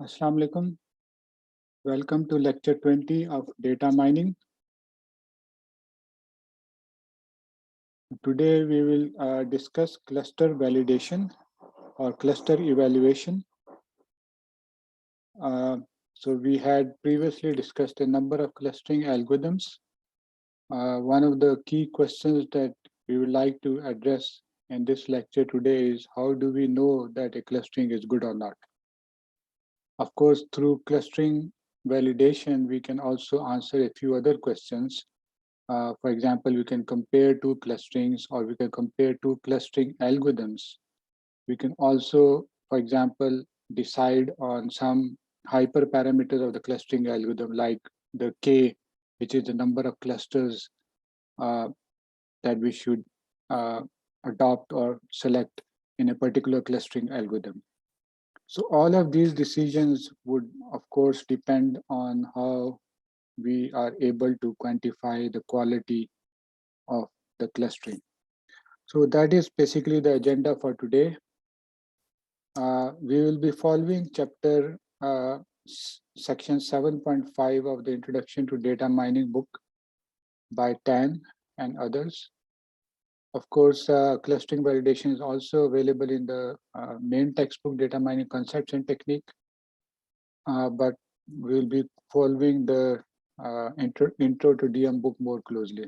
Assalamu alaikum. Welcome to lecture 20 of data mining. Today we will discuss cluster validation or cluster evaluation. So we had previously discussed a number of clustering algorithms. One of the key questions that we would like to address in this lecture today is how do we know that a clustering is good or not? Of course, through clustering validation, we can also answer a few other questions. For example, we can compare two clusterings or we can compare two clustering algorithms. We can also, for example, decide on some hyperparameters of the clustering algorithm like the K, which is the number of clusters that we should adopt or select in a particular clustering algorithm. So all of these decisions would, of course, depend on how we are able to quantify the quality of the clustering. So that is basically the agenda for today. We will be following chapter section 7.5 of the Introduction to Data Mining book by Tan and others. Of course, clustering validation is also available in the main textbook, Data Mining Concepts and Technique, but we will be following the intro to DM book more closely.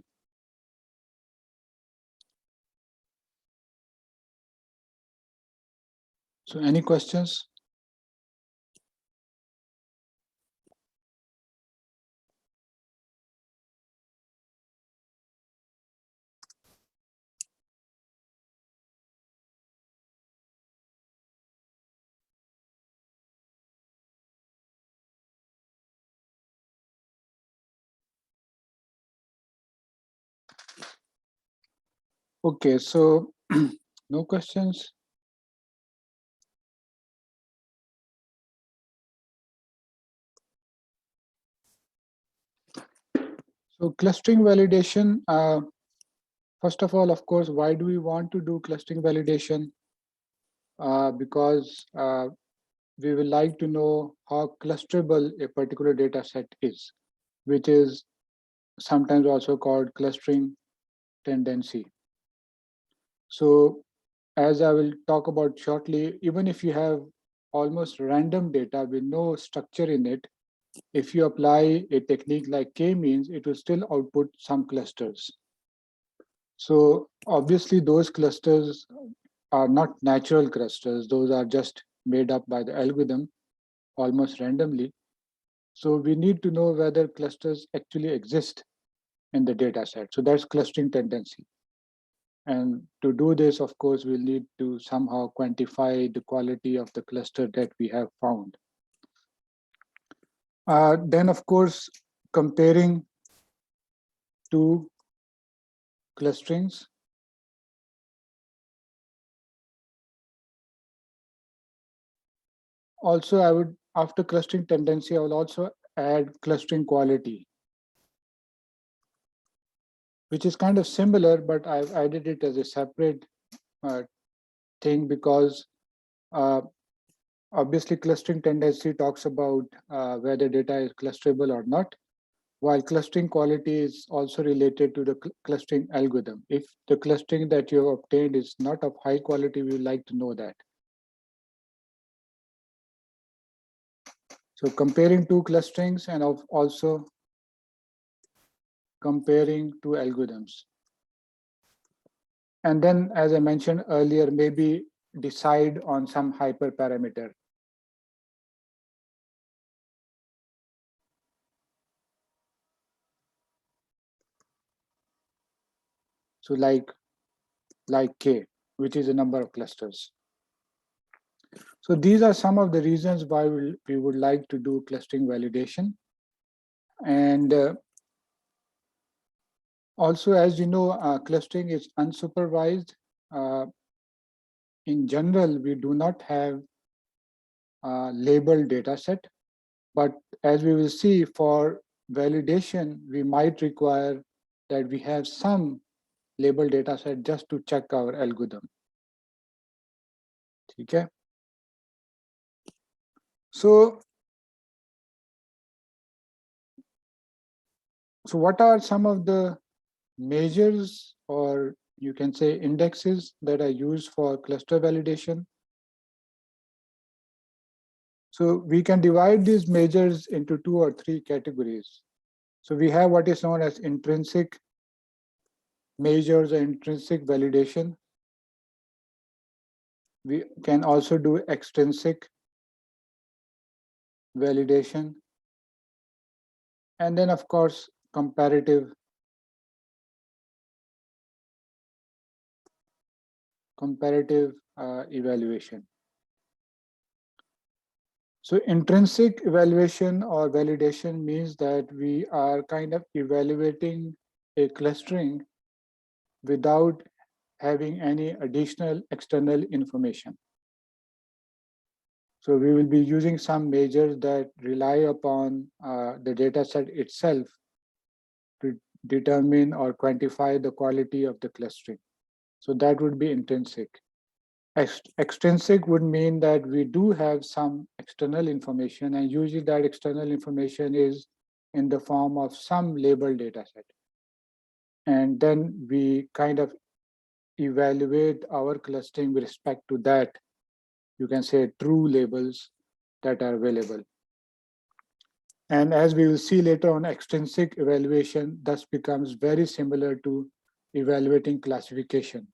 So any questions? Okay, so no questions. So clustering validation, first of all, of course, why do we want to do clustering validation? Because we would like to know how clusterable a particular data set is, which is sometimes also called clustering tendency. So as I will talk about shortly, even if you have almost random data with no structure in it, if you apply a technique like k-means, it will still output some clusters. So obviously those clusters are not natural clusters. Those are just made up by the algorithm almost randomly. So we need to know whether clusters actually exist in the data set. So that's clustering tendency. And to do this, of course, we'll need to somehow quantify the quality of the cluster that we have found. Then, of course, comparing two clusterings. Also, I would, after clustering tendency, I will also add clustering quality, which is kind of similar, but I've added it as a separate thing because obviously clustering tendency talks about whether data is clusterable or not, while clustering quality is also related to the clustering algorithm. If the clustering that you have obtained is not of high quality, we would like to know that. So comparing two clusterings and also comparing two algorithms. And then, as I mentioned earlier, maybe decide on some hyperparameter. So like K, which is the number of clusters. So these are some of the reasons why we would like to do clustering validation. And also, as you know, clustering is unsupervised. In general, we do not have a labeled data set, but as we will see, for validation, we might require that we have some labeled data set just to check our algorithm. Okay. So So what are some of the measures, or you can say indexes, that are used for cluster validation? So we can divide these measures into 2 or 3 categories. So we have what is known as intrinsic measures or intrinsic validation. We can also do extrinsic validation. And then, of course, comparative evaluation. So intrinsic evaluation or validation means that we are kind of evaluating a clustering without having any additional external information. So we will be using some measures that rely upon the data set itself to determine or quantify the quality of the clustering. So that would be intrinsic. Extrinsic would mean that we do have some external information, and usually that external information is in the form of some labeled data set. And then we kind of evaluate our clustering with respect to that, you can say, true labels that are available. And as we will see later on, extrinsic evaluation thus becomes very similar to evaluating classification.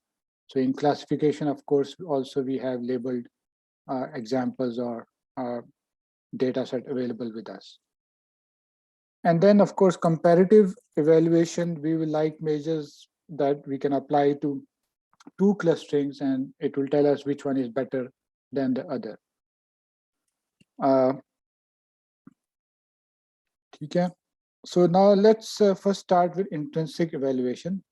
So in classification, of course, also we have labeled examples or data set available with us. And then, of course, comparative evaluation, we will like measures that we can apply to 2 clusterings, and it will tell us which one is better than the other. Okay. So now let's first start with intrinsic evaluation.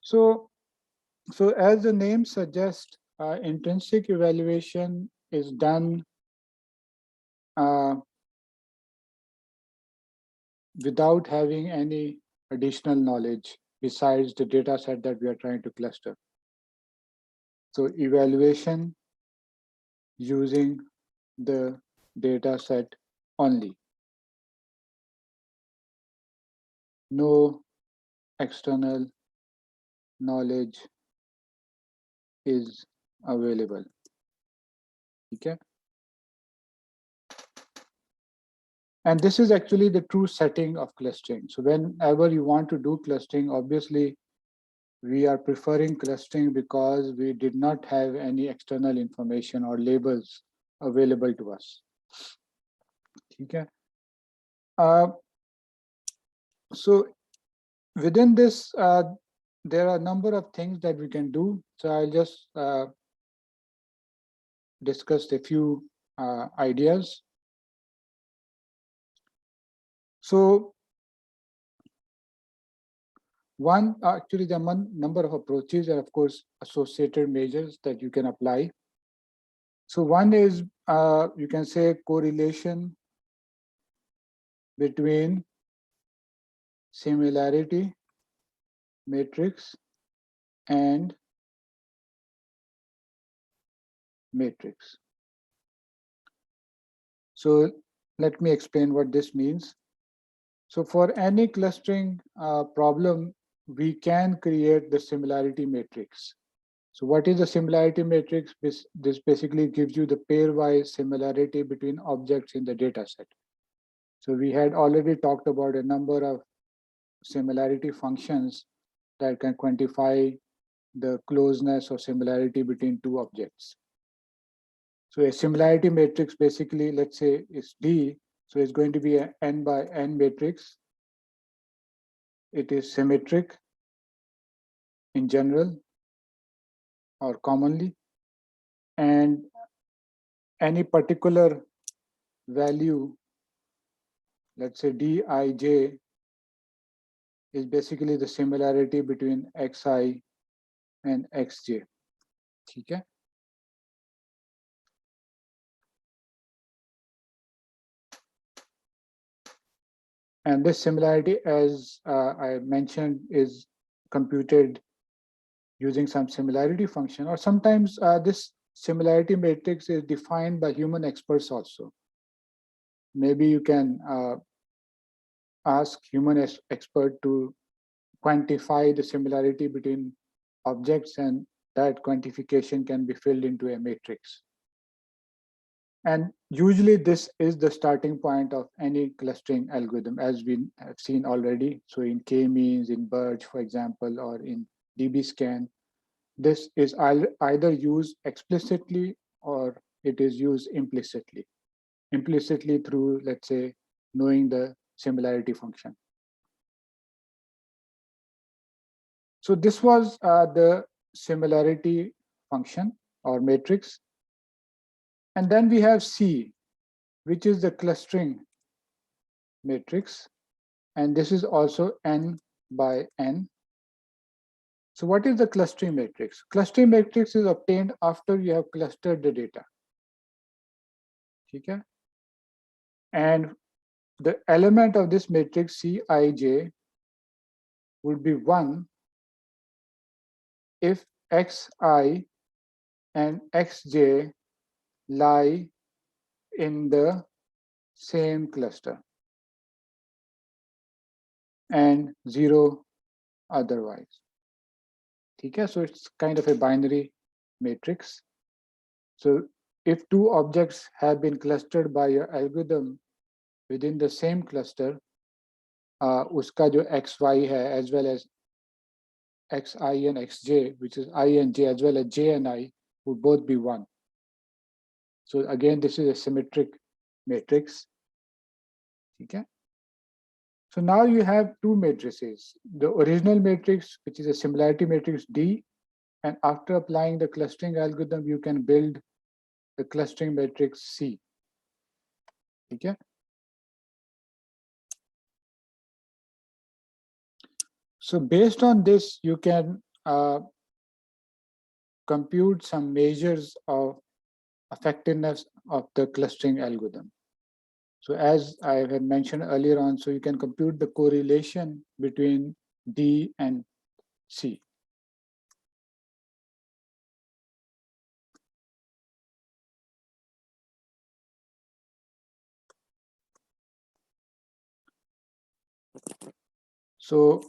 So as the name suggests, intrinsic evaluation is done without having any additional knowledge besides the data set that we are trying to cluster. So evaluation using the data set only. No external knowledge is available. Okay. And this is actually the true setting of clustering. So whenever you want to do clustering, obviously we are preferring clustering because we did not have any external information or labels available to us. Okay. So within this, there are a number of things that we can do. So I'll just discuss a few ideas. So actually there are a number of approaches and of course associated measures that you can apply. So one is, you can say, correlation between similarity matrix and matrix. So let me explain what this means. So for any clustering problem, we can create the similarity matrix. So what is the similarity matrix? This basically gives you the pairwise similarity between objects in the data set. So we had already talked about a number of similarity functions that can quantify the closeness or similarity between 2 objects. So a similarity matrix basically, let's say, is D. So it's going to be an n by n matrix. It is symmetric in general or commonly. And any particular value, let's say Dij, is basically the similarity between Xi and Xj. Okay? And this similarity, as I mentioned, is computed using some similarity function, or sometimes this similarity matrix is defined by human experts also. Maybe you can ask human expert to quantify the similarity between objects, and that quantification can be filled into a matrix. And usually this is the starting point of any clustering algorithm, as we have seen already. So in k-means, in BERT, for example, or in DBSCAN, this is either used explicitly or it is used implicitly. Implicitly through, let's say, knowing the similarity function. So this was the similarity function or matrix. And then we have C, which is the clustering matrix. And this is also n by n. So what is the clustering matrix? Clustering matrix is obtained after you have clustered the data. Okay? And the element of this matrix Cij would be 1 if xi and xj lie in the same cluster and 0 otherwise. Okay? So it's kind of a binary matrix. So if two objects have been clustered by your algorithm within the same cluster, uska jo xy hai, as well as xi and xj, which is I and j, as well as j and I, would both be 1. So again, this is a symmetric matrix. Okay? So now you have two matrices. The original matrix, which is a similarity matrix D, and after applying the clustering algorithm, you can build the clustering matrix C. Okay? So based on this, you can compute some measures of effectiveness of the clustering algorithm. So as I had mentioned earlier on, so you can compute the correlation between D and C. So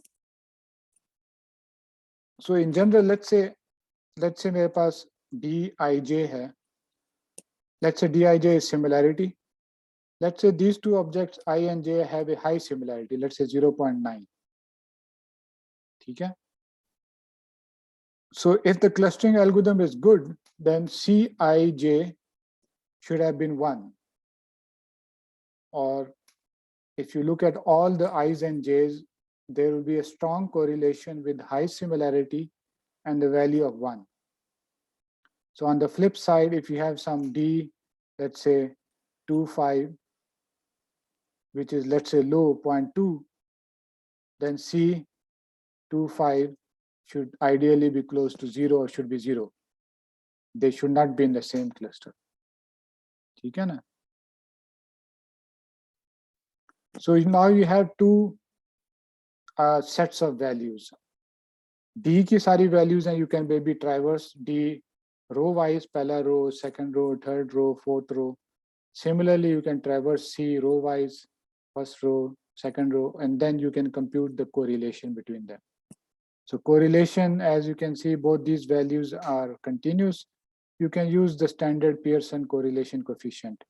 in general, let's say मेरे पास Dij है. Let's say Dij is similarity. Let's say these two objects I and j have a high similarity. Let's say 0.9. Okay? So if the clustering algorithm is good, then Cij should have been 1. Or if you look at all the i's and j's, there will be a strong correlation with high similarity and the value of 1. So on the flip side, if you have some D, let's say 2.5, which is, let's say, low 0.2, then C25 should ideally be close to 0 or should be 0. They should not be in the same cluster. Okay, na? So now you have two sets of values. D की सारी values and you can maybe traverse D row wise, pehla row, second row, third row, fourth row. Similarly, you can traverse C row wise, first row, second row, and then you can compute the correlation between them. So correlation, as you can see, both these values are continuous. You can use the standard Pearson correlation coefficient.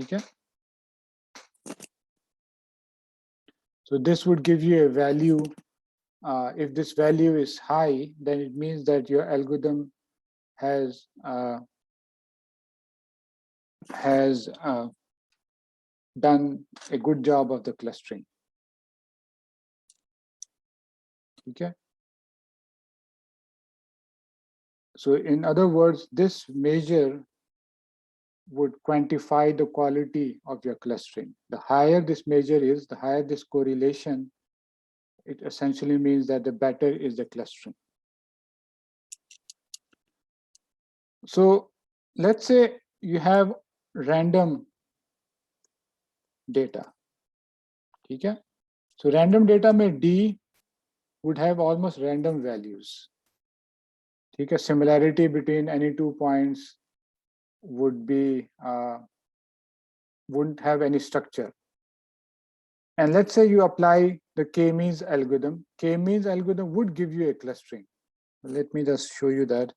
Okay? So this would give you a value. If this value is high, then it means that your algorithm has done a good job of the clustering. Okay. So in other words, this measure would quantify the quality of your clustering. The higher this measure is, the higher this correlation, it essentially means that the better is the clustering. So let's say you have random data. ठीक है. So random data में D would have almost random values. ठीक है. Similarity between any 2 points would be wouldn't have any structure. And let's say you apply the k-means algorithm. K-means algorithm would give you a clustering. Let me just show you that.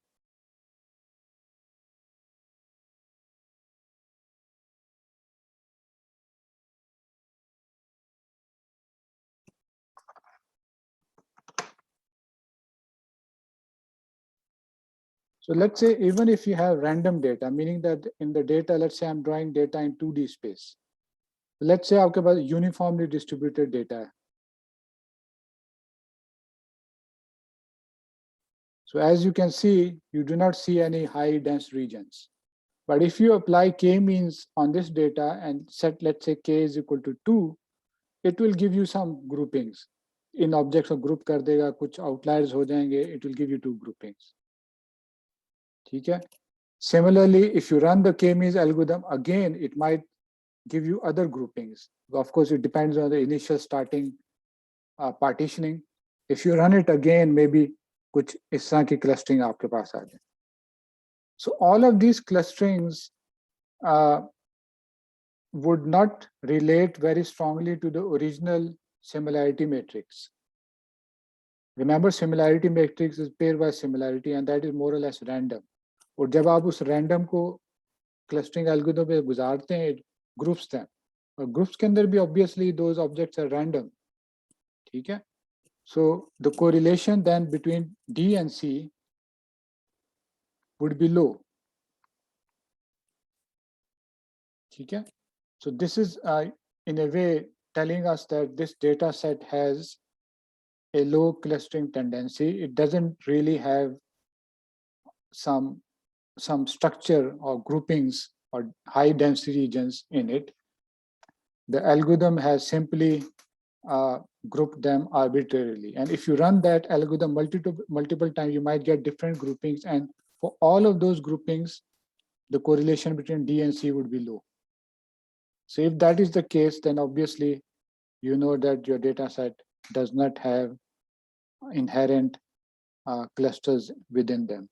So let's say even if you have random data, meaning that in the data, let's say I'm drawing data in 2D space. Let's say आपके पास uniformly distributed data है. So as you can see, you do not see any high dense regions. But if you apply k-means on this data and set, let's say k is equal to 2, it will give you some groupings. In objects of group कर देगा, कुछ outliers हो जाएंगे, it will give you 2 groupings. ठीक है? Similarly, if you run the k-means algorithm, again, it might give you other groupings. Of course, it depends on the initial starting partitioning. If you run it again, maybe कुछ इस तरह की clustering आपके पास आ जाए. So all of these clusterings would not relate very strongly to the original similarity matrix. Remember, similarity matrix is pairwise similarity, and that is more or less random. और जब आप उस random को clustering algorithm पे गुजारते हैं, it groups them. और groups के अंदर भी obviously those objects are random. ठीक है? So the correlation then between D and C would be low. ठीक है? So this is in a way telling us that this data set has a low clustering tendency. It doesn't really have some structure or groupings or high density regions in it. The algorithm has simply grouped them arbitrarily. And if you run that algorithm multiple times, you might get different groupings. And for all of those groupings, the correlation between D and C would be low. So if that is the case, then obviously you know that your data set does not have inherent clusters within them.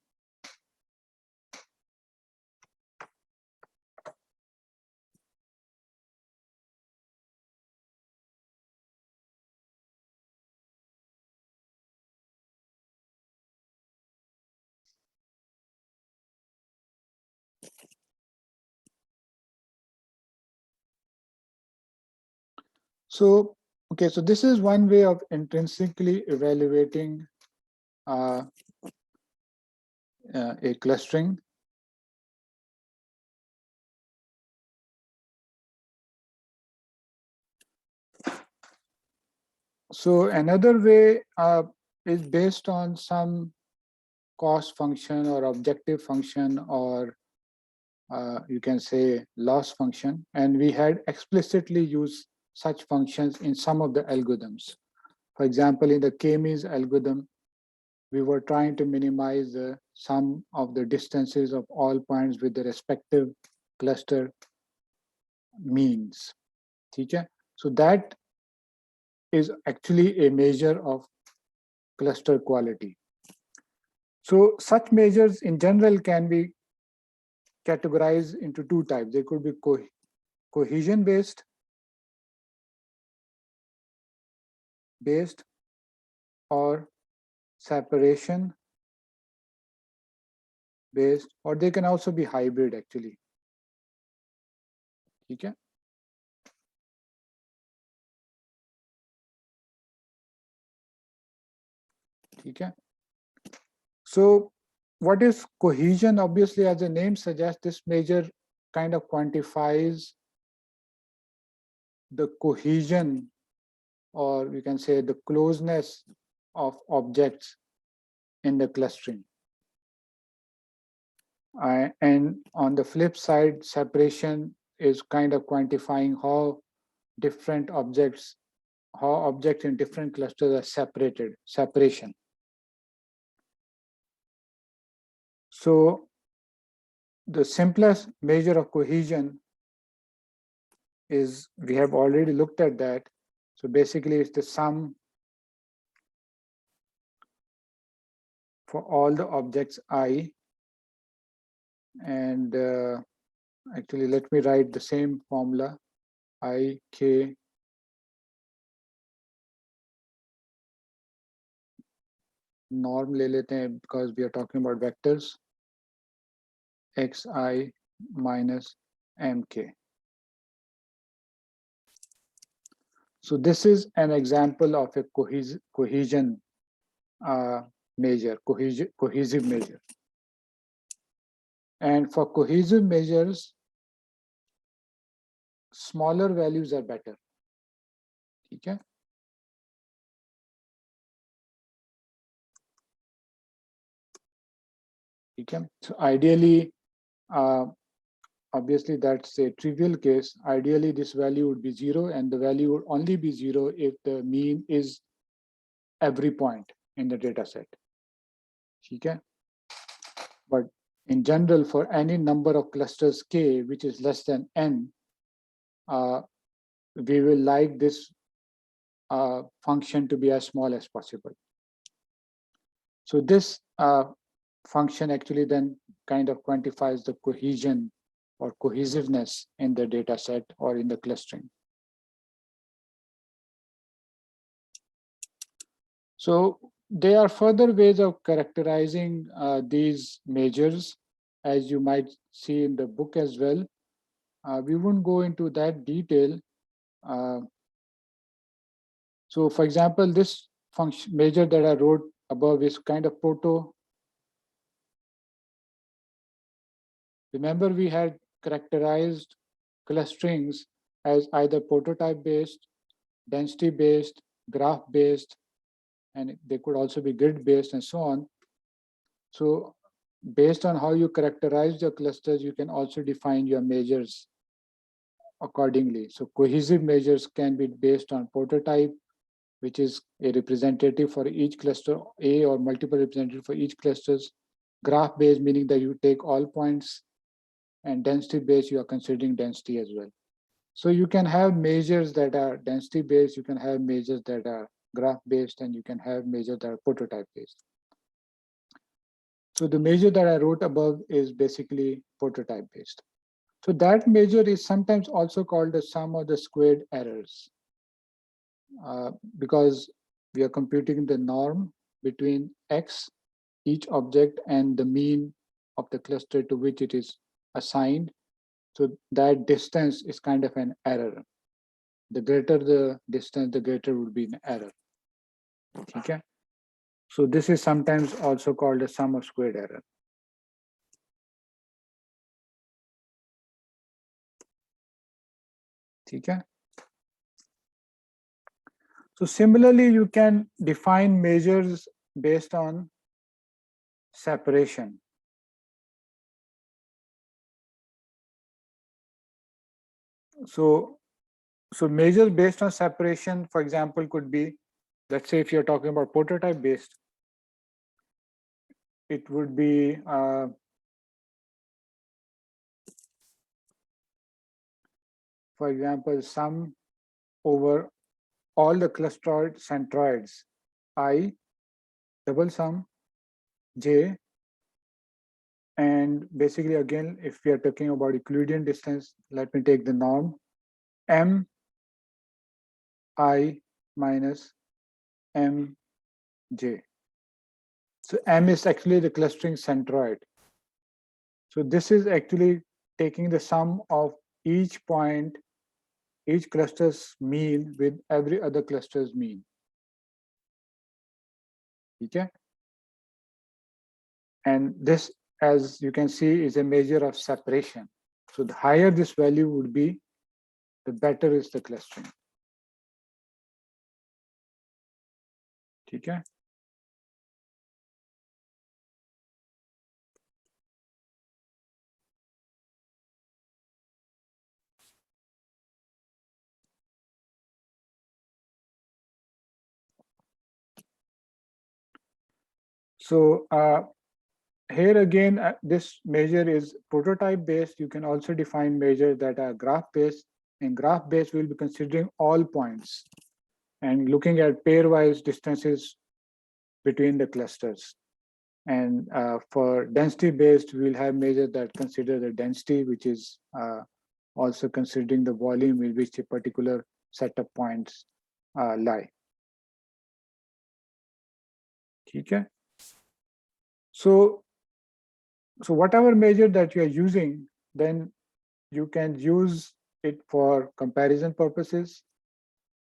So, okay, so this is one way of intrinsically evaluating a clustering. So another way is based on some cost function or objective function, or you can say loss function. And we had explicitly used such functions in some of the algorithms. For example, in the k-means algorithm, we were trying to minimize the sum of the distances of all points with the respective cluster means. Okay? So that is actually a measure of cluster quality. So such measures in general can be categorized into two types. They could be cohesion based, or separation based, or they can also be hybrid actually. Okay? Okay? So what is cohesion? Obviously, as the name suggests, this measure kind of quantifies the cohesion, or you can say the closeness of objects in the clustering. And on the flip side, separation is kind of quantifying how different objects, how objects in different clusters are separated, separation. So the simplest measure of cohesion is, we have already looked at that, So basically it's the sum for all the objects I, and actually let me write the same formula, I, K, norm ले लेते हैं because we are talking about vectors, xi minus mk. So this is an example of a cohesion measure, cohesive measure. And for cohesive measures, smaller values are better. Okay. Okay. So ideally, obviously that's a trivial case. Ideally, this value would be 0, and the value would only be 0 if the mean is every point in the data set. Okay. But in general, for any number of clusters k, which is less than n, we will like this function to be as small as possible. So this function actually then kind of quantifies the cohesion or cohesiveness in the data set or in the clustering. So there are further ways of characterizing these measures, as you might see in the book as well. We won't go into that detail. So for example, this function measure that I wrote above is kind of proto. Remember, we had characterized clusterings as either prototype based, density based, graph based, and they could also be grid based and so on. So based on how you characterize your clusters, you can also define your measures accordingly. So cohesive measures can be based on prototype, which is a representative for each cluster A or multiple representative for each clusters. Graph based, meaning that you take all points, and density based, you are considering density as well. So you can have measures that are density based, you can have measures that are graph based, and you can have measures that are prototype based. So the measure that I wrote above is basically prototype based. So that measure is sometimes also called the sum of the squared errors, because we are computing the norm between x, each object, and the mean of the cluster to which it is assigned. So that distance is kind of an error. The greater the distance, the greater would be an error. Okay. So this is sometimes also called a sum of squared error. Okay. So similarly, you can define measures based on separation. So measures based on separation, for example, could be, let's say if you're talking about prototype based, it would be for example, sum over all the clustered centroids I, double sum j, and basically again, if we are talking about Euclidean distance, let me take the norm m I minus m j. So m is actually the clustering centroid. So this is actually taking the sum of each point, each cluster's mean with every other cluster's mean. Okay? And this, as you can see, is a measure of separation. So the higher this value would be, the better is the clustering. Okay? So here again, this measure is prototype based. You can also define measures that are graph based. In graph based, we'll be considering all points. and looking at pairwise distances between the clusters. And for density based, we'll have measures that consider the density, which is also considering the volume in which a particular set of points lie. Okay. So whatever measure that you are using, then you can use it for comparison purposes.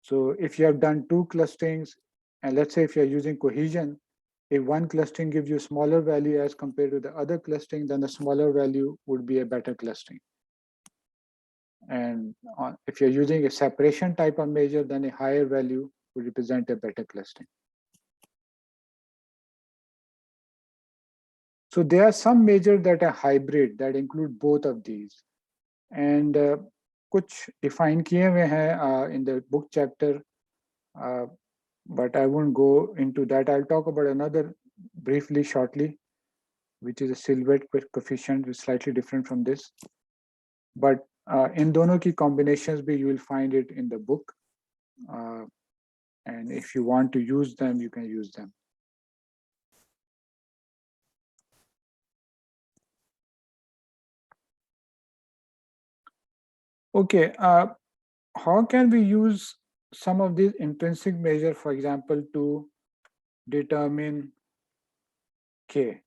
So if you have done two clusterings, and let's say if you're using cohesion, if one clustering gives you smaller value as compared to the other clustering, then the smaller value would be a better clustering. And if you're using a separation type of measure, then a higher value would represent a better clustering. So there are some measures that are hybrid that include both of these. And कुछ define किए हुए हैं in the book chapter, but I won't go into that. I'll talk about another briefly shortly, which is a silhouette coefficient, which is slightly different from this. But in दोनों की combinations भी you will find it in the book. And if you want to use them, you can use them. Okay, how can we use some of these intrinsic measures, for example, to determine K?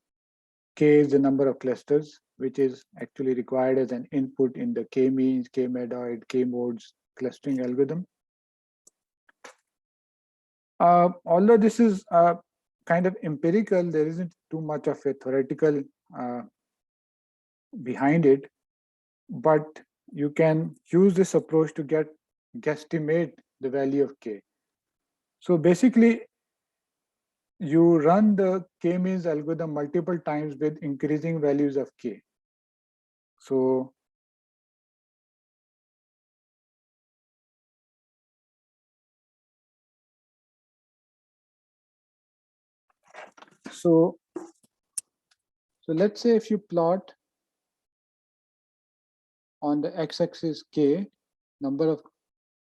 K is the number of clusters, which is actually required as an input in the K-means, K-medoid, K-modes clustering algorithm. Although this is kind of empirical, there isn't too much of a theoretical behind it, but you can use this approach to guesstimate the value of K. So basically, you run the K-means algorithm multiple times with increasing values of K. So let's say if you plot on the x-axis K, number of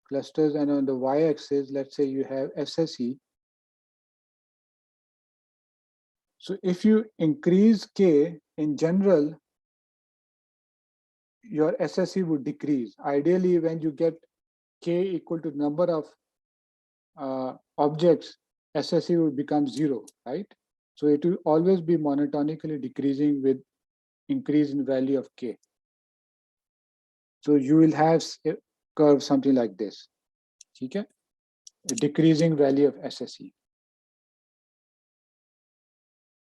clusters, and on the y-axis, let's say you have SSE. So if you increase K, in general, your SSE would decrease. Ideally, when you get K equal to the number of objects, SSE would become 0, right? So it will always be monotonically decreasing with increase in value of K. So you will have a curve something like this, okay? A decreasing value of SSE.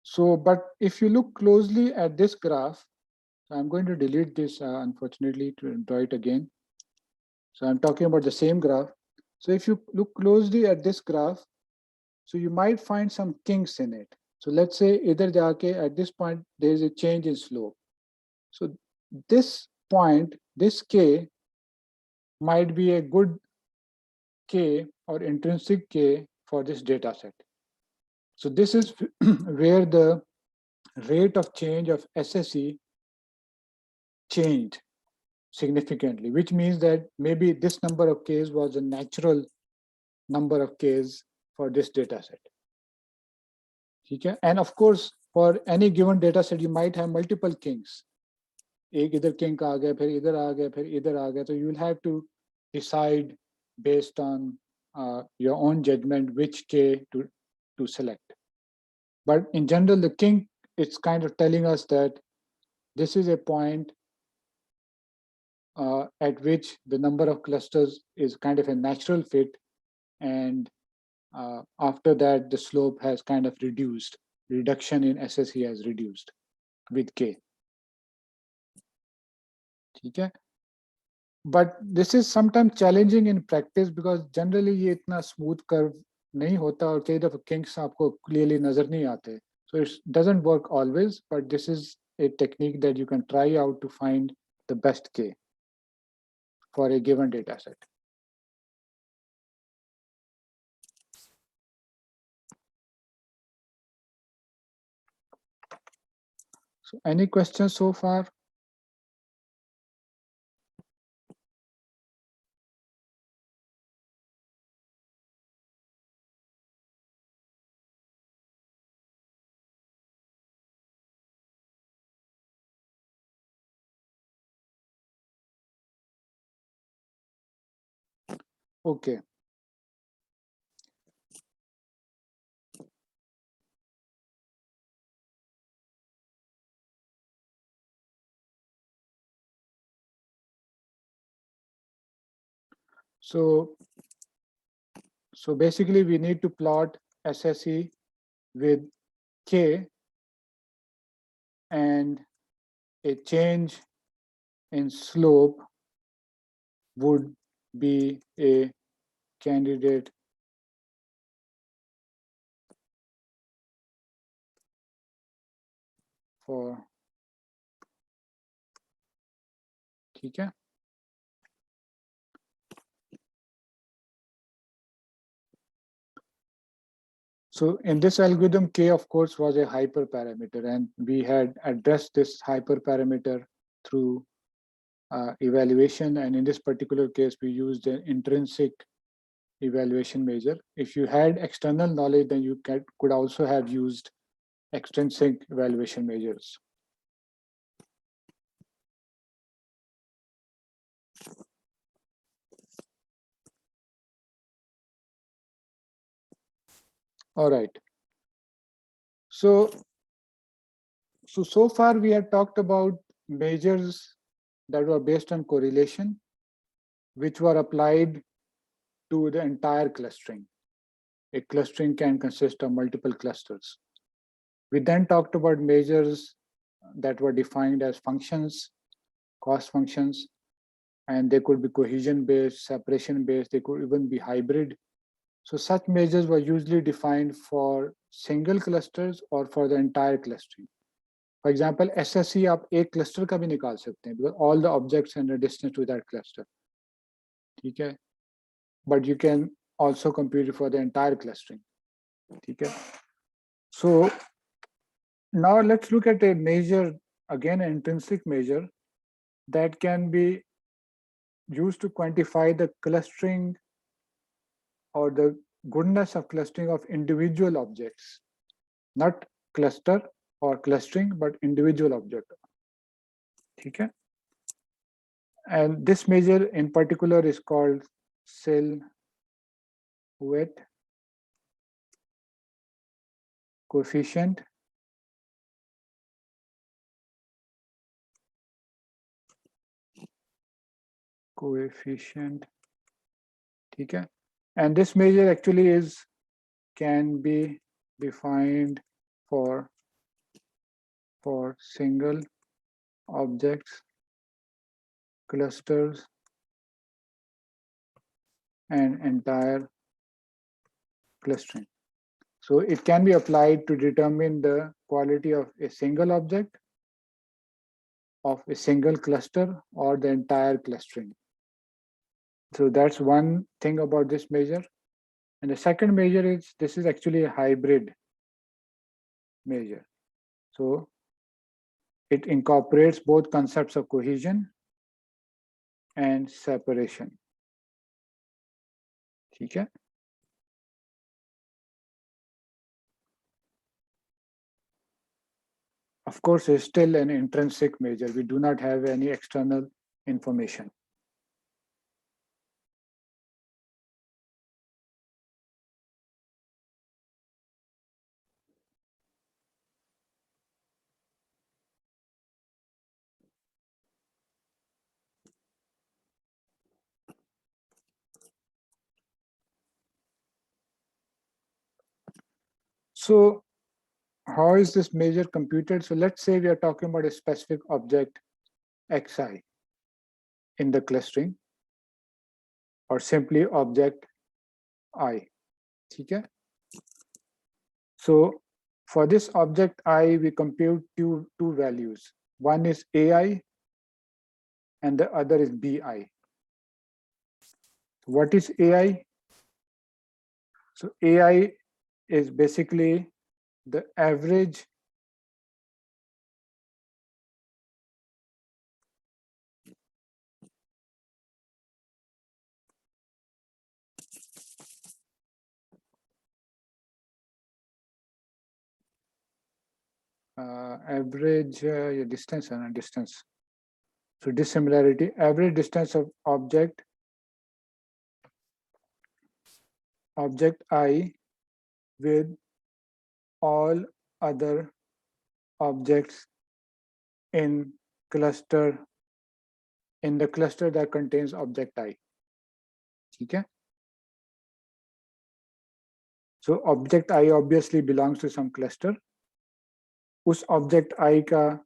So, but if you look closely at this graph, so I'm going to delete this, unfortunately, to draw it again. So I'm talking about the same graph. So if you look closely at this graph, so you might find some kinks in it. So let's say either jaake at this point, there is a change in slope. So this point, this K might be a good K or intrinsic K for this data set. So this is where the rate of change of SSE changed significantly, which means that maybe this number of Ks was a natural number of Ks for this data set. Okay? And of course, for any given data set, you might have multiple kinks. एक इधर kink आ गया, फिर इधर आ गया, फिर इधर आ गया. So you will have to decide based on your own judgment which K to select. But in general, the kink, it's kind of telling us that this is a point at which the number of clusters is kind of a natural fit, and after that, the slope has kind of reduced. Reduction in SSE has reduced with K. Okay? But this is sometimes challenging in practice because generally ये इतना smooth curve नहीं होता और कई दफा kinks आपको clearly नजर नहीं आते. So it doesn't work always, but this is a technique that you can try out to find the best K for a given data set. So any questions so far? Okay. So basically we need to plot SSE with K and a change in slope would be a candidate for, ठीक है? So in this algorithm, K of course was a hyperparameter, and we had addressed this hyperparameter through evaluation. And in this particular case, we used an intrinsic evaluation measure. If you had external knowledge, then you could also have used extrinsic evaluation measures. All right. So far we have talked about measures that were based on correlation, which were applied to the entire clustering. A clustering can consist of multiple clusters. We then talked about measures that were defined as functions, cost functions, and they could be cohesion-based, separation-based, they could even be hybrid. So such measures were usually defined for single clusters or for the entire clustering. For example, SSE आप एक cluster का भी निकाल सकते हैं because all the objects and the distance to that cluster. ठीक है? But you can also compute it for the entire clustering. ठीक है? So now let's look at a measure, again an intrinsic measure that can be used to quantify the clustering or the goodness of clustering of individual objects, not cluster or clustering, but individual object. Okay? And this measure in particular is called Silhouette coefficient. Okay? And this measure actually can be defined for single objects, clusters, and entire clustering. So it can be applied to determine the quality of a single object, of a single cluster, or the entire clustering. So that's one thing about this measure. And the second measure is, this is actually a hybrid measure. So it incorporates both concepts of cohesion and separation. Okay? Of course, it's still an intrinsic measure. We do not have any external information. So how is this measure computed? So let's say we are talking about a specific object xi in the clustering, or simply object I. Okay? So for this object I, we compute two values. One is AI and the other is BI. What is AI? So AI is basically the average distance and distance. So dissimilarity, average distance of object object I with all other objects in cluster in the cluster that contains object I. ठीक है? So object I obviously belongs to some cluster. उस object I का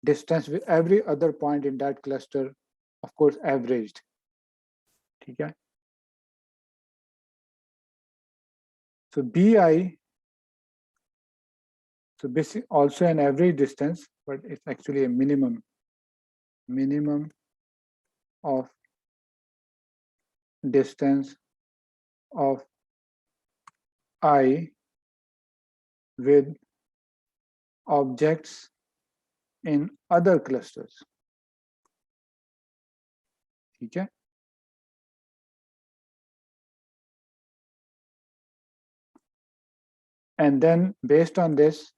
distance with every other point in that cluster, of course, averaged. ठीक है? So Bi, so basic also an average distance, but it's actually a minimum of distance of I with objects in other clusters. ठीक है? And then based on this,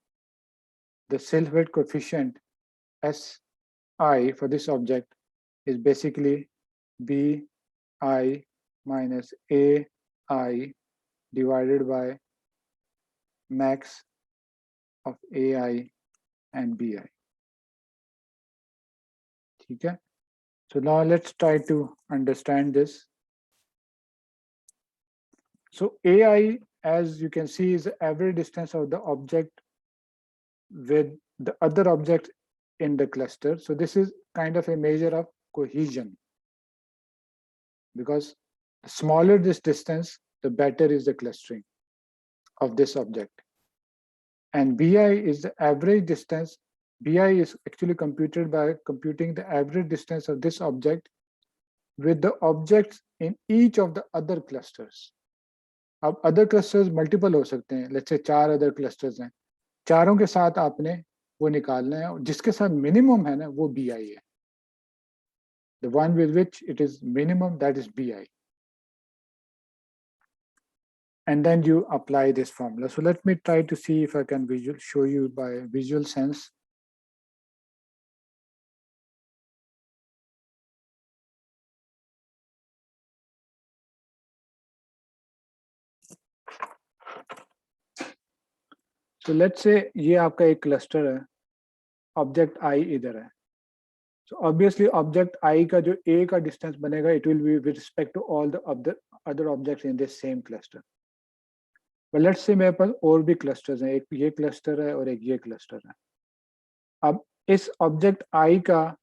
the self-weight coefficient Si for this object is basically Bi minus Ai divided by max of Ai and Bi. ठीक है? So now let's try to understand this. So Ai, as you can see, is the average distance of the object with the other objects in the cluster. So this is kind of a measure of cohesion, because the smaller this distance, the better is the clustering of this object. And Bi is the average distance. Bi is actually computed by computing the average distance of this object with the objects in each of the other clusters. अब other clusters multiple हो सकते हैं. Let's say 4 other clusters हैं. चारों के साथ आपने वो निकालना है, और जिसके साथ minimum है ना, वो Bi है. The one with which it is minimum, that is Bi. And then you apply this formula. So let me try to see if I can show you by visual sense. So let's say ये आपका एक cluster है, object I इधर है. So obviously object I का जो A का distance बनेगा, it will be with respect to all the other objects in this same cluster. But let's say मेरे पास और भी clusters हैं, एक ये cluster है और एक ये cluster है. अब इस object I का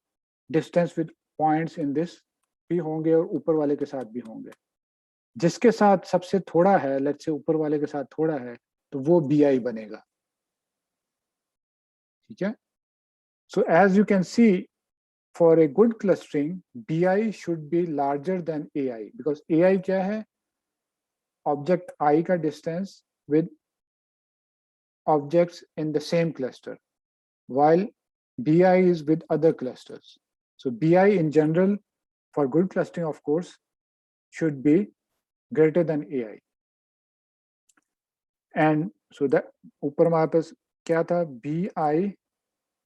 distance with points in this भी होंगे और ऊपर वाले के साथ भी होंगे. जिसके साथ सबसे थोड़ा है, let's say ऊपर वाले के साथ थोड़ा है, तो वो Bi बनेगा. ठीक है? So as you can see, for a good clustering, Bi should be larger than Ai, because Ai क्या है? Object I का distance with objects in the same cluster, while Bi is with other clusters. So Bi in general, for good clustering, of course, should be greater than Ai. And so that ऊपर हमारे पास क्या था? Bi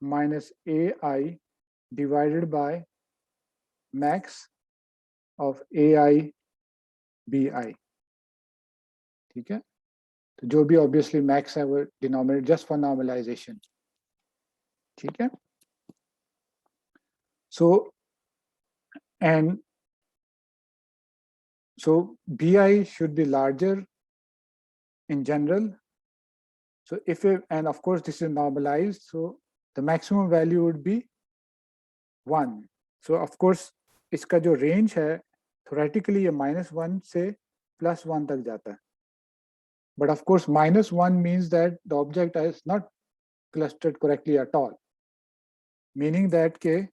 minus Ai divided by max of Ai Bi. ठीक है? तो जो भी obviously max है वो denominator just for normalization. ठीक है? So and so Bi should be larger in general. So if it, and of course this is normalized, so the maximum value would be 1. So of course इसका जो range है theoretically ये -1 से +1 तक जाता है. But of course -1 means that the object is not clustered correctly at all, meaning that के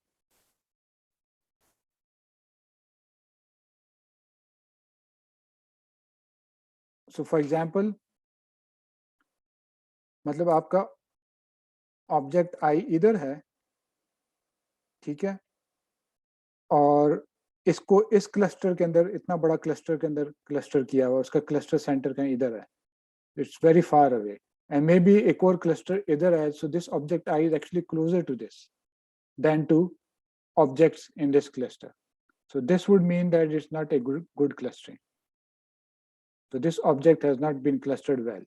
so for example मतलब आपका ऑब्जेक्ट आई इधर है, ठीक है, और इसको इस क्लस्टर के अंदर, इतना बड़ा क्लस्टर के अंदर क्लस्टर किया हुआ, उसका क्लस्टर सेंटर कहीं इधर है, it's very far away, and maybe एक और क्लस्टर इधर है. So this object I is actually closer to this than to objects in this cluster. So this would mean that it's not a good clustering. So this object has not been clustered well.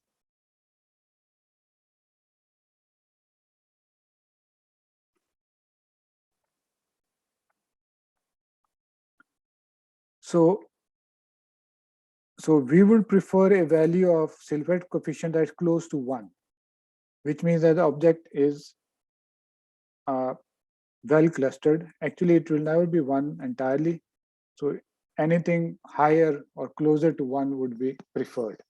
So we would prefer a value of silhouette coefficient that is close to 1, which means that the object is well clustered. Actually, it will never be 1 entirely. So anything higher or closer to 1 would be preferred.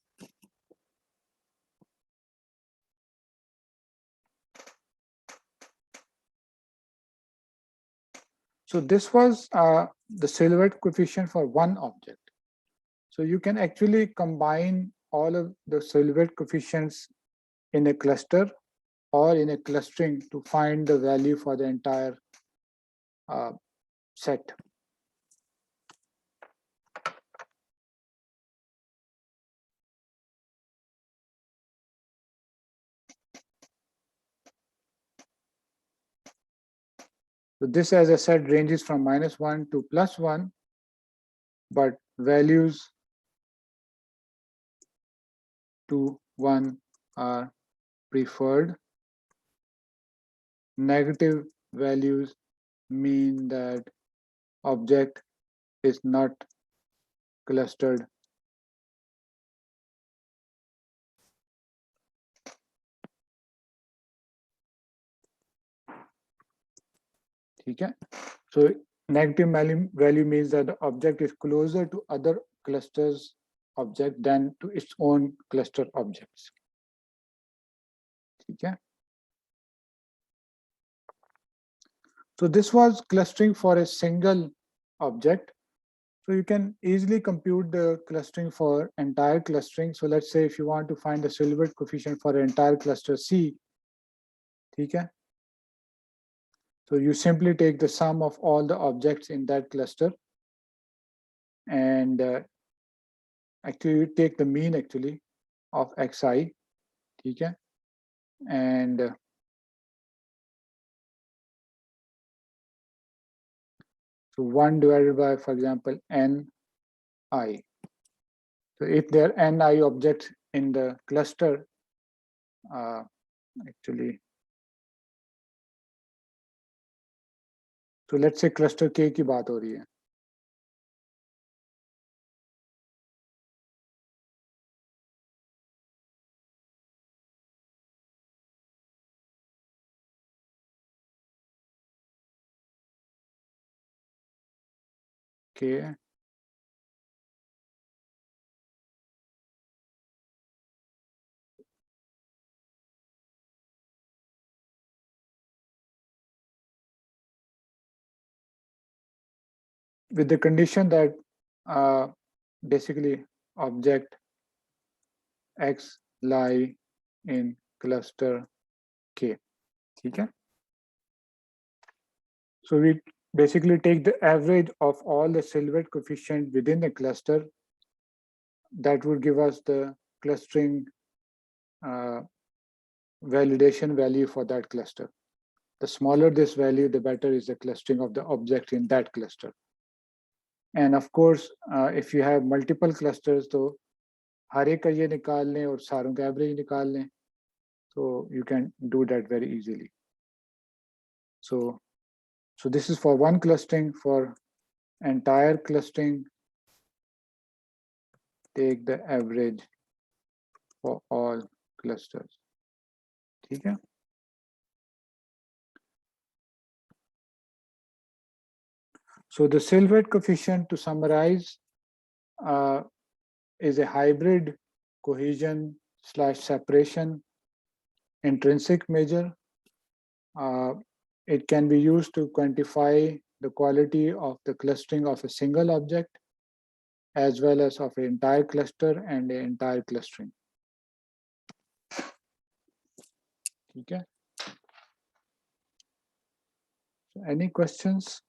So this was the silhouette coefficient for one object. So you can actually combine all of the silhouette coefficients in a cluster or in a clustering to find the value for the entire set. So this, as I said, ranges from -1 to +1, but values to 1 are preferred. Negative values mean that object is not clustered. Okay? So negative value means that the object is closer to other clusters object than to its own cluster objects. Okay? So this was clustering for a single object. So you can easily compute the clustering for entire clustering. So let's say if you want to find the silhouette coefficient for the entire cluster C, okay? So you simply take the sum of all the objects in that cluster, and actually you take the mean actually of xi, okay? And so 1 divided by, for example, ni. So if there are ni objects in the cluster, actually, so let's say cluster K की बात हो रही है. K with the condition that basically object X lie in cluster K. Okay? So we basically take the average of all the silhouette coefficient within the cluster. That would give us the clustering validation value for that cluster. The smaller this value, the better is the clustering of the object in that cluster. And of course, if you have multiple clusters, तो हर एक का ये निकाल लें और सारों का average निकाल लें, so you can do that very easily. So this is for one clustering. For entire clustering, take the average for all clusters. ठीक है? So the silhouette coefficient, to summarize, is a hybrid cohesion / separation intrinsic measure. It can be used to quantify the quality of the clustering of a single object as well as of an entire cluster and an entire clustering. Okay. So any questions?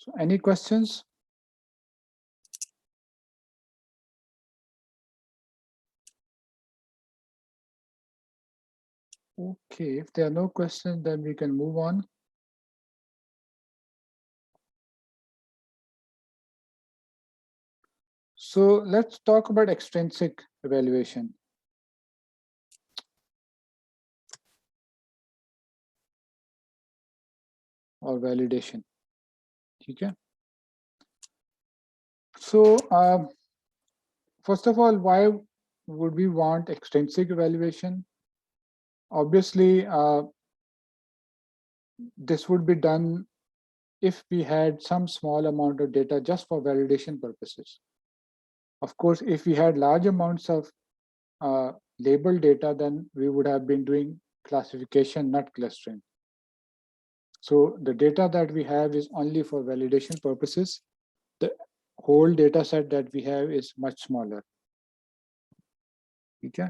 So any questions? Okay, if there are no questions, then we can move on. So let's talk about extrinsic evaluation. Or validation. Okay. So first of all, why would we want extrinsic evaluation? Obviously, this would be done if we had some small amount of data just for validation purposes. Of course, if we had large amounts of labeled data, then we would have been doing classification, not clustering. So the data that we have is only for validation purposes. The whole data set that we have is much smaller. Okay.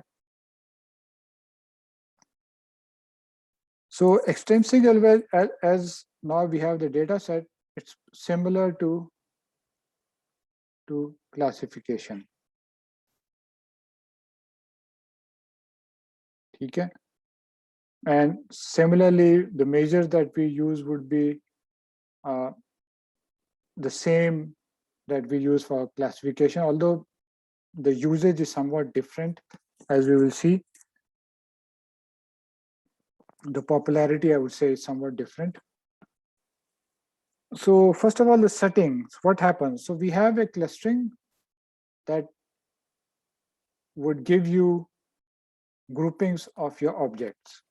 So extrinsic as now we have the data set, it's similar to classification. Okay. And similarly, the measures that we use would be the same that we use for classification, although the usage is somewhat different, as we will see. The popularity, I would say, is somewhat different. So first of all, the settings, what happens? So we have a clustering that would give you groupings of your objects.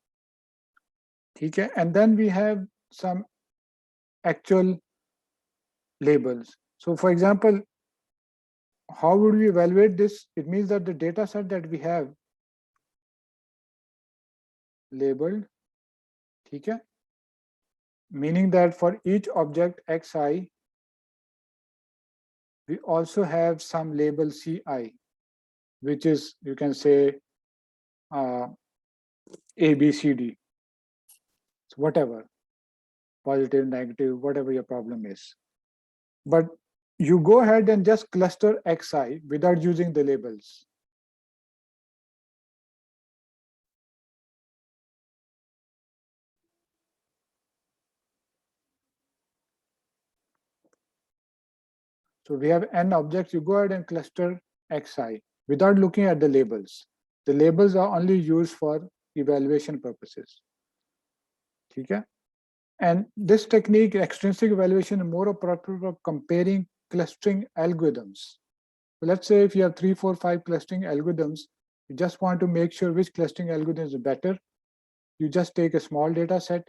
Okay, and then we have some actual labels. So for example, how would we evaluate this? It means that the data set that we have labeled, okay, meaning that for each object xi, we also have some label ci, which is, you can say, A, B, C, D. So whatever, positive, negative, whatever your problem is. But you go ahead and just cluster xi without using the labels. So we have n objects, you go ahead and cluster xi without looking at the labels. The labels are only used for evaluation purposes. Okay? And this technique, extrinsic evaluation, is more appropriate for comparing clustering algorithms. So let's say if you have 3, 4, 5 clustering algorithms, you just want to make sure which clustering algorithm is better. You just take a small data set,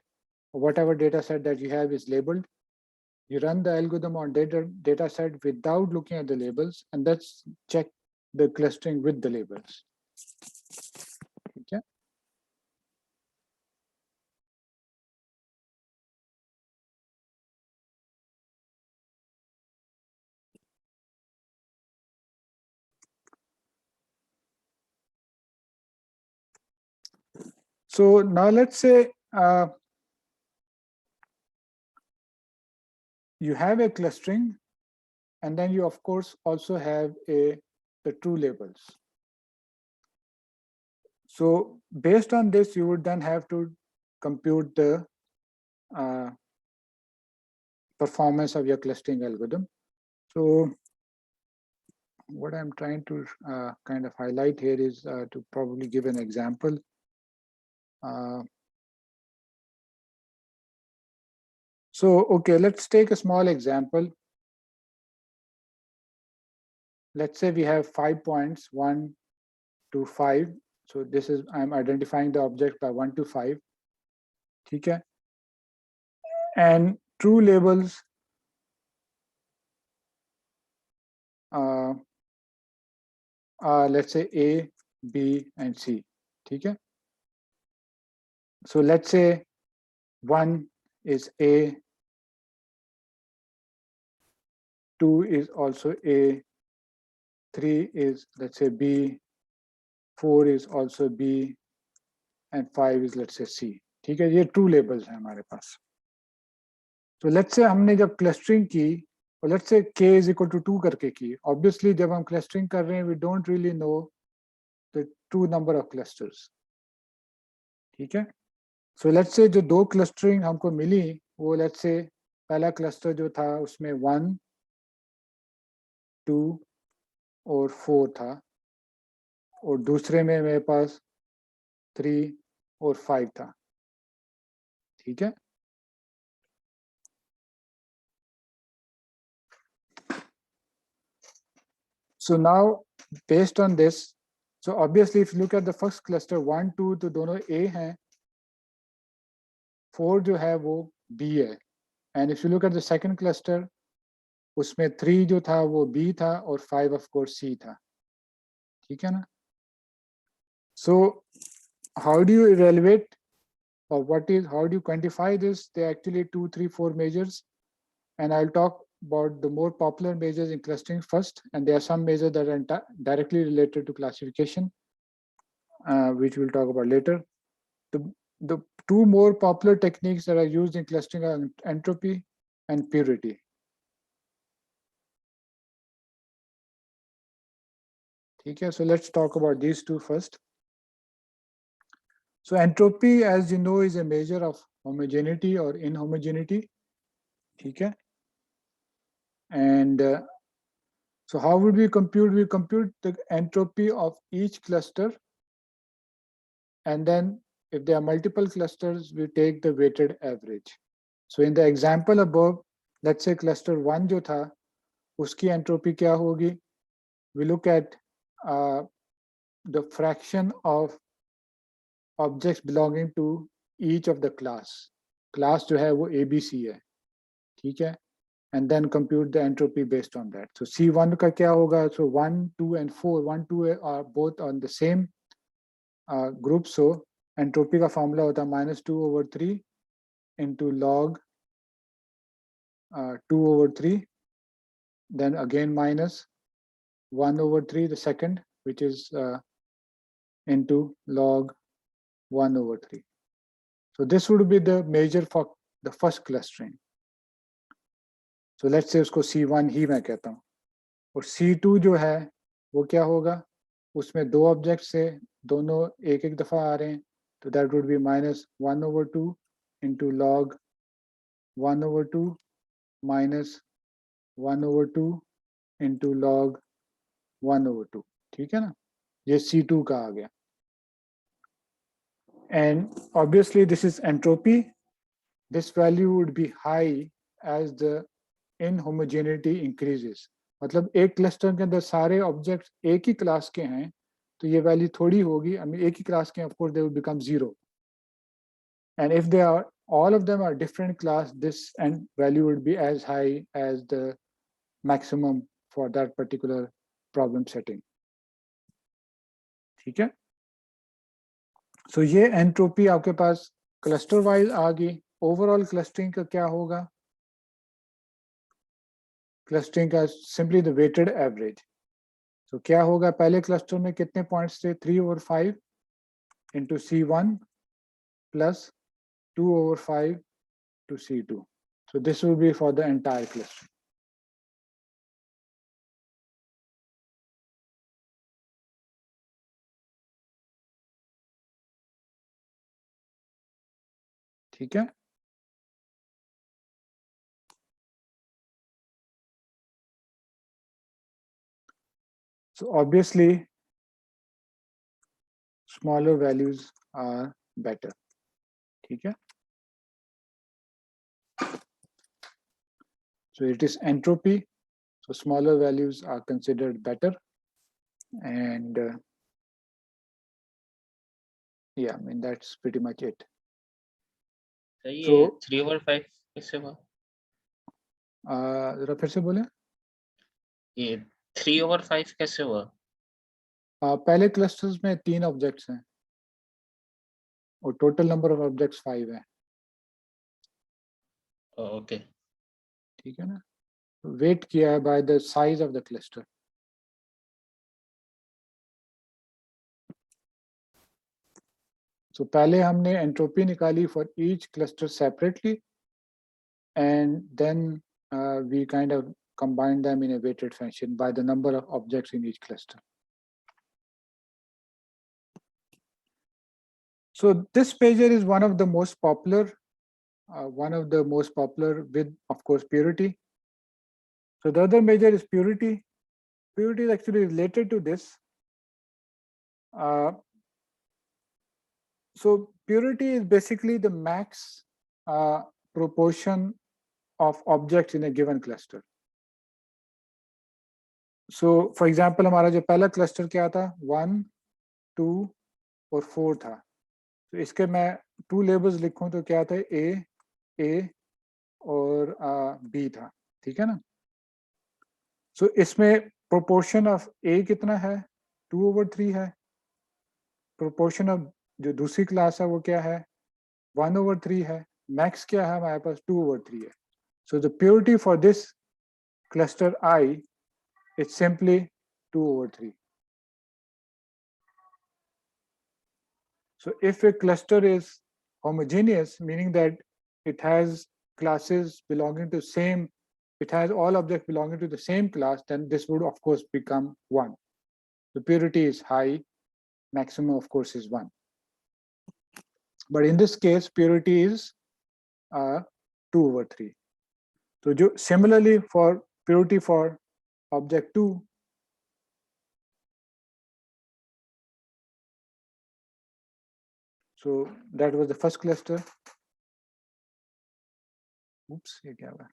or whatever data set that you have is labeled. You run the algorithm on data set without looking at the labels, and let's check the clustering with the labels. Okay. So now let's say you have a clustering, and then you of course also have the true labels. So based on this, you would then have to compute the performance of your clustering algorithm. So what I'm trying to kind of highlight here is to probably give an example. So, okay, let's take a small example. Let's say we have 5 points, 1 to 5. So this is, I'm identifying the object by 1 to 5. Okay. And true labels are, let's say, A, B, and C. Okay. So let's say 1 is A, 2 is also A, 3 is, let's say, B, 4 is also B, and 5 is, let's say, C. ठीक है, ये true labels हैं हमारे पास. तो let's say हमने जब clustering की और let's say k is equal to 2 करके की, ऑब्वियसली जब हम क्लस्टरिंग कर रहे हैं we don't really know the true number of clusters, ठीक है। सो लेट्स से जो दो क्लस्टरिंग हमको मिली वो लेट्स से पहला क्लस्टर जो था उसमें 1, 2 और 4 था, और दूसरे में मेरे पास 3 और 5 था, ठीक है। So now, based on this, so obviously if you look at the first cluster 1, 2 तो दोनों A हैं, 4 जो है वो B है, and if you look at the second cluster उसमें 3 जो था वो B था और 5 of course C था, ठीक है ना। So how do you evaluate or how do you quantify this? There are actually 2, 3, 4 measures, and I'll talk about the more popular measures in clustering first, and there are some measures that are directly related to classification, which we'll talk about later. The two more popular techniques that are used in clustering are entropy and purity. Okay, so let's talk about these two first. So entropy, as you know, is a measure of homogeneity or inhomogeneity. Okay, and so how would we compute? We compute the entropy of each cluster, and then if there are multiple clusters, we take the weighted average. So in the example above, let's say cluster 1 जो था, उसकी entropy क्या होगी? We look at the fraction of objects belonging to each of the class. Class जो है वो ABC है, ठीक है? And then compute the entropy based on that. So C1 का क्या होगा? So 1, 2 and 4, 1, 2 are both on the same group. So entropy का formula होता है -2/3 into log 2/3, then again minus 1/3 the second, which is into log 1/3. So this would be the measure for the first clustering. So let's say उसको C1 ही मैं कहता हूँ, और C2 जो है वो क्या होगा? उसमें दो ऑब्जेक्ट्स से दोनों एक एक दफा आ रहे हैं, तो that would be -1/2 into log 1/2 minus 1/2 into log 1/2, ठीक है ना? ये C2 का आ गया. And obviously this is entropy. This value would be high as the inhomogeneity increases. मतलब एक क्लस्टर के अंदर सारे ऑब्जेक्ट्स एक ही क्लास के हैं तो ये वैल्यू थोड़ी होगी. I mean एक ही क्लास के, of course they will become 0. And if they are all of them are different class, this and value would be as high as the maximum for that particular problem setting. ठीक है? So ये entropy आपके पास cluster wise आ गई. Overall clustering का क्या होगा? Clustering का simply the weighted average. तो क्या होगा? पहले क्लस्टर में कितने पॉइंट्स थे? 3 over 5 into C1 plus 2 over 5 to C2. So this will be for the entire cluster. ठीक है? So obviously smaller values are better. ठीक है? So it is entropy. So smaller values are considered better. And yeah, I mean that's pretty much it. So ये So 3/5 कैसे हुआ? जरा फिर से बोले. ये 3/5 कैसे हुआ? पहले क्लस्टर्स में 3 ऑब्जेक्ट्स हैं और टोटल नंबर ऑफ ऑब्जेक्ट्स 5 है. ओके. ठीक है ना? वेट किया है by the size of the cluster. So पहले हमने एंट्रोपी निकाली for each cluster separately, and then we kind of combine them in a weighted fashion by the number of objects in each cluster. So this pager is one of the most popular with, of course, purity. So the other measure is purity. Purity is actually related to this. So purity is basically the max proportion of objects in a given cluster. So for example, हमारा जो पहला cluster क्या था, 1, 2 और 4 था. तो इसके मैं 2 labels लिखूं तो क्या था, A और B था, ठीक है ना. So इसमें proportion of A कितना है, 2/3 है. Proportion of जो दूसरी class है वो क्या है, 1/3 है. Max क्या है हमारे पास, 2/3 है. So the purity for this cluster I is simply 2/3. So if a cluster is homogeneous, meaning that it has classes belonging to same, it has all objects belonging to the same class, then this would of course become 1. The purity is high, maximum of course is 1. But in this case, purity is 2/3. So similarly for purity for object 2, so that was the first cluster. Oops, ये क्या हुआ?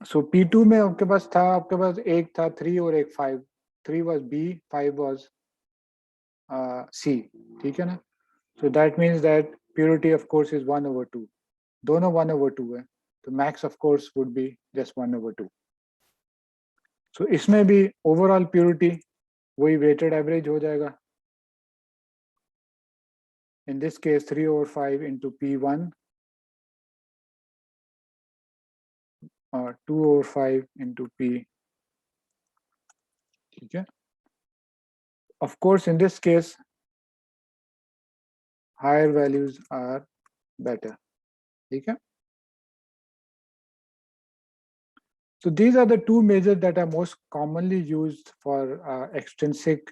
So P2 में आपके पास था, आपके पास एक था 3 और एक 5. 3 was B, 5 was C, ठीक है ना. So that means that purity of course is 1/2. दोनों 1/2 है, तो max of course would be just 1/2. So इसमें भी overall purity वही weighted average हो जाएगा. In this case 3/5 into P1 or 2/5 into P. ठीक है. Of course, in this case, higher values are better. Okay? So these are the two measures that are most commonly used for extrinsic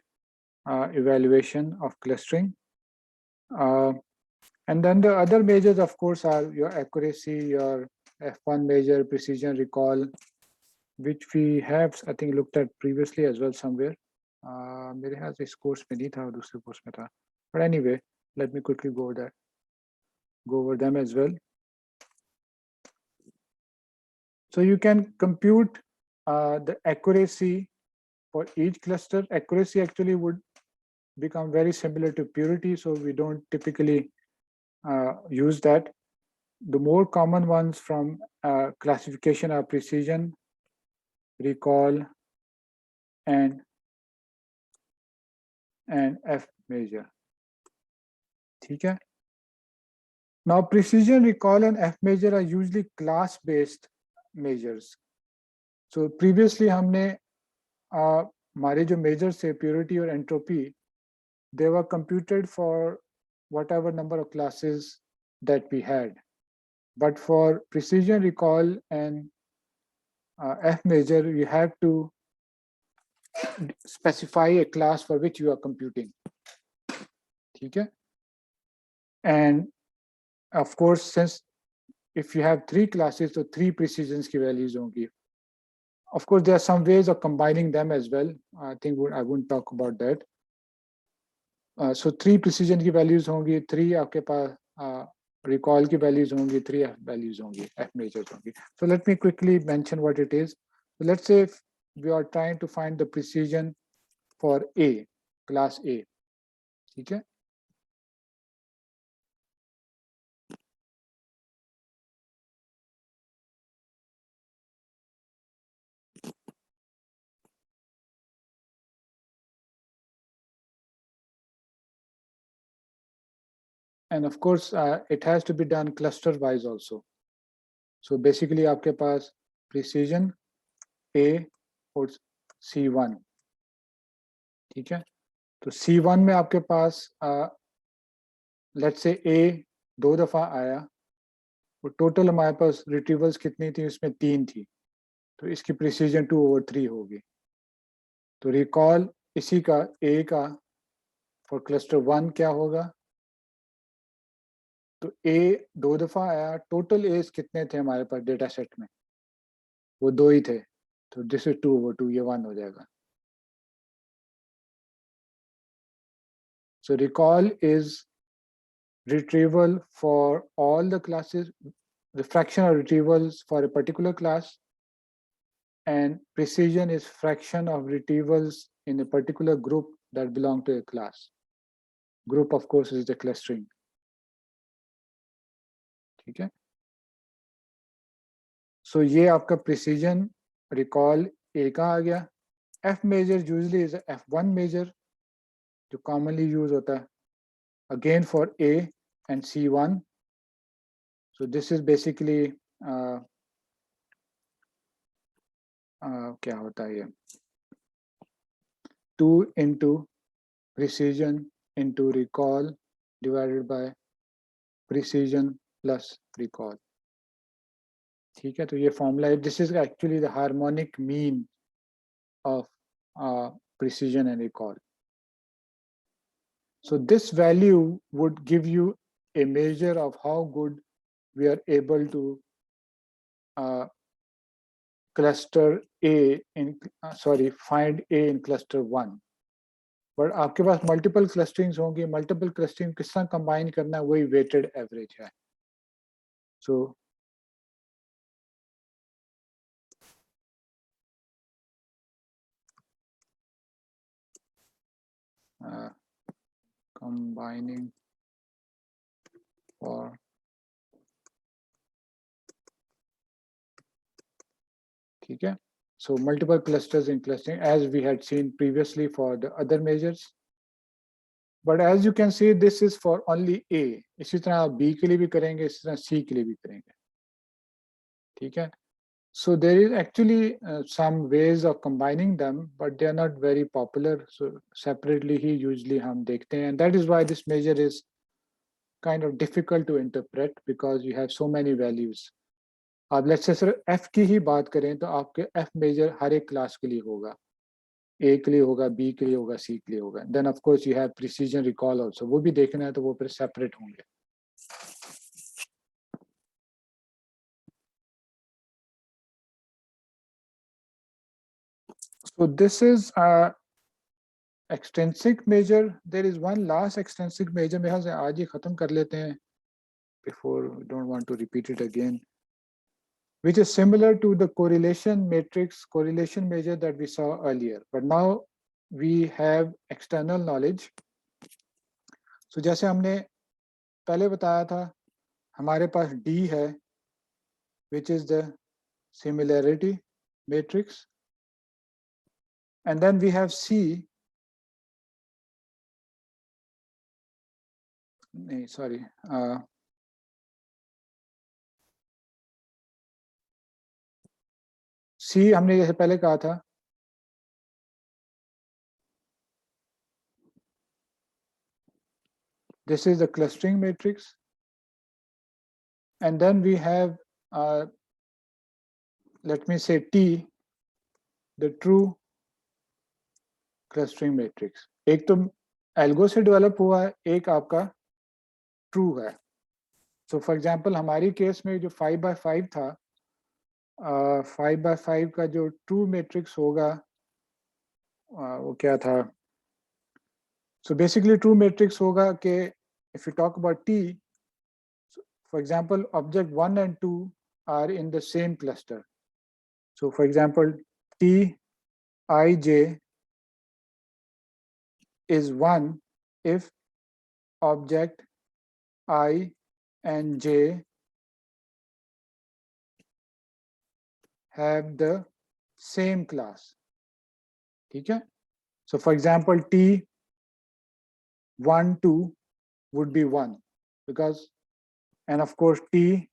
evaluation of clustering. And then the other measures, of course, are your accuracy, your F1 measure, precision recall, which we have, I think, looked at previously as well somewhere. मेरे ख्याल से इस course में नहीं था, दूसरे course में था. But anyway, let me quickly go over them as well. So you can compute the accuracy for each cluster. Accuracy actually would become very similar to purity, so we don't typically use that. The more common ones from classification are precision, recall, and F measure. ठीक है? Now precision, recall, and F measure are usually class-based measures. So previously हमने हमारे जो measures थे purity और entropy, they were computed for whatever number of classes that we had. But for precision, recall, and F measure, you have to specify a class for which you are computing. Okay? And of course, since if you have 3 classes, so 3 precisions की values होंगी. Of course, there are some ways of combining them as well. I think I won't talk about that. So 3 precision की values होंगी, 3 आपके पास recall की values होंगी, 3 F values होंगी, F measures होंगी. So let me quickly mention what it is. So let's say if we are trying to find the precision for A, class A. ठीक है? And of course, it has to be done cluster wise also. So basically आपके पास precision A और C1, ठीक है। तो C1 में आपके पास let's say A 2 दफा आया, तो टोटल हमारे पास रिट्रीवल्स कितनी थी, उसमें 3 थी, तो इसकी प्रिसीजन 2/3 होगी। तो रिकॉल इसी का A का फॉर क्लस्टर 1 क्या होगा, तो A 2 दफा आया, टोटल एज कितने थे हमारे पास डेटा सेट में, वो 2 ही थे, तो दिस इज 2/2, ये 1 हो जाएगा। So recall is retrieval for all the classes, the fraction of retrievals for a particular class, and precision is fraction of retrievals in a particular group that belong to a class. Group of course is the clustering, ठीक है। So ये आपका precision recall A का आ गया। F measure usually is a F1 measure जो commonly use होता है, again for A and C1. So this is basically क्या होता है ये, 2 into precision into recall divided by precision plus recall, ठीक है। तो ये फॉर्मूला है, this is actually the harmonic mean of precision and recall. So this value would give you a measure of how good we are able to cluster A in find A in cluster 1. But आपके पास multiple क्लस्टरिंग्स होंगी, multiple clustering किस तरह combine करना है, वही weighted average है। सो combining for ठीक है। So multiple clusters in clustering as we had seen previously for the other measures. But as you can see this is for only A. इसी तरह आप B के लिए भी करेंगे, इसी तरह C के लिए भी करेंगे, ठीक है। So there is actually some ways of combining them, but they are not very popular. So separately he usually हम देखते हैं, and that is why this measure is kind of difficult to interpret because you have so many values. अब let's say सिर्फ F की ही बात करें तो आपके F मेजर हर एक क्लास के लिए होगा, A के लिए होगा, B के लिए होगा, C के लिए होगा। Then of course you have precision recall also, वो भी देखना है तो वो फिर सेपरेट होंगे। So this is a extrinsic measure. There is one last extrinsic measure, मेरे ख्याल से आज ही खत्म कर लेते हैं before we don't want to repeat it again, which is similar to the correlation matrix, correlation measure that we saw earlier, but now we have external knowledge. So जैसे हमने पहले बताया था, हमारे पास D है, which is the similarity matrix, and then we have C, sorry, C हमने जैसे पहले कहा था, this is the clustering matrix, and then we have let me say T, the true clustering matrix. एक तो एल्गो से develop हुआ है, एक आपका ट्रू है। सो फॉर एग्जांपल हमारी केस में जो 5x5 था, 5x5 का जो ट्रू मैट्रिक्स होगा वो क्या था, सो बेसिकली ट्रू मैट्रिक्स होगा कि if you talk about T, for example object 1 and 2 are in the same cluster. So for example T ij is 1 if object I and j have the same class, ठीक है। So for example T 1 2 would be 1 because, and of course T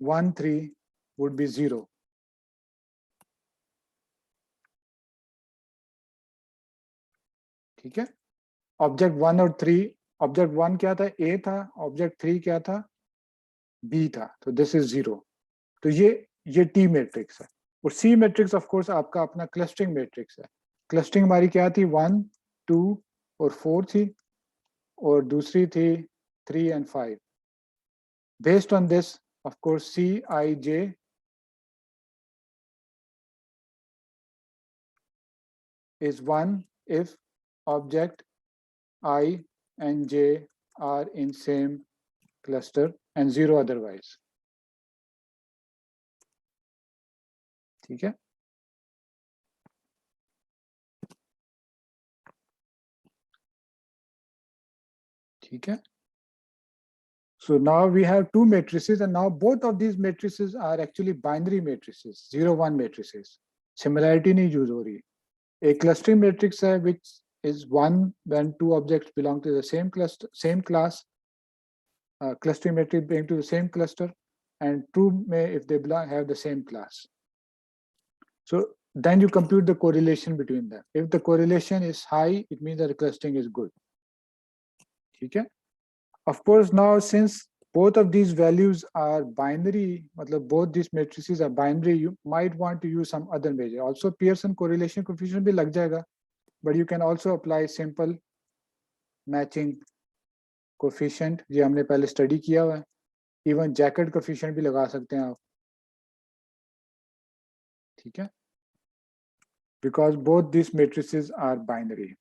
1 3 would be 0. ठीक है, object 1 और 3, object 1 क्या था, A था, object 3 क्या था, B था, तो दिस इज 0. तो ये T मैट्रिक्स है. और C मैट्रिक्स ऑफ कोर्स आपका अपना क्लस्टरिंग मैट्रिक्स है. क्लस्टरिंग हमारी क्या थी, 1, 2 और 4 थी, और दूसरी थी 3 and 5. Based on this, of course, Cij is 1 if object I and j are in same cluster and 0 otherwise. ठीक है, ठीक है. So now we have two matrices, and now both of these matrices are actually binary matrices, 0, 1 matrices. Similarity नहीं use हो रही. A clustering matrix है which is 1 when two objects belong to the same cluster, same class. Clustering matrix belong to the same cluster, and true may if they belong have the same class. So then you compute the correlation between them. If the correlation is high, it means that the clustering is good. ठीक है. Of course, now since both of these values are binary, matlab both these matrices are binary, you might want to use some other measure. Also, Pearson correlation coefficient bhi lag jayega, but you can also apply simple matching coefficient. ये हमने पहले study किया हुआ है. Even Jacob coefficient भी लगा सकते हैं आप. ठीक है? Because both these matrices are binary.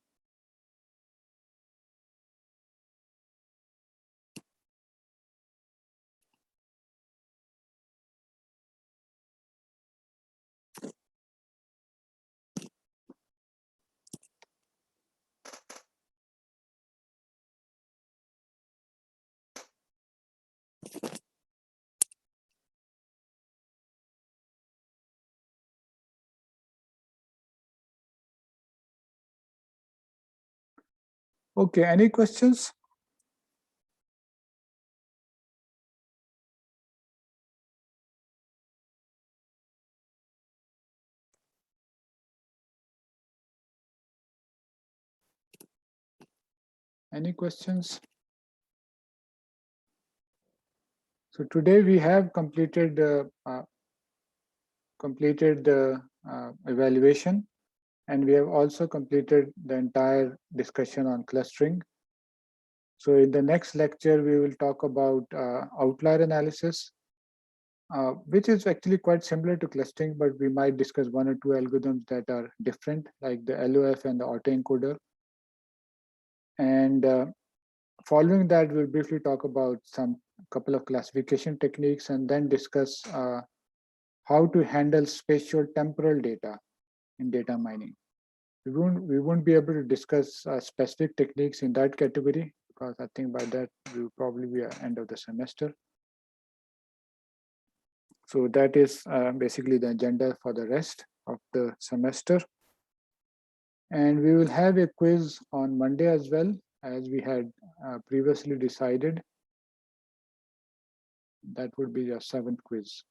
Okay, any questions? Any questions? So today we have completed the evaluation, and we have also completed the entire discussion on clustering. So in the next lecture, we will talk about outlier analysis, which is actually quite similar to clustering, but we might discuss one or two algorithms that are different, like the LOF and the autoencoder. And following that, we'll briefly talk about some couple of classification techniques, and then discuss how to handle spatial temporal data in data mining. We won't be able to discuss specific techniques in that category, because I think by that we will probably be at end of the semester. So that is basically the agenda for the rest of the semester. And we will have a quiz on Monday as well, as we had previously decided. That would be your 7th quiz.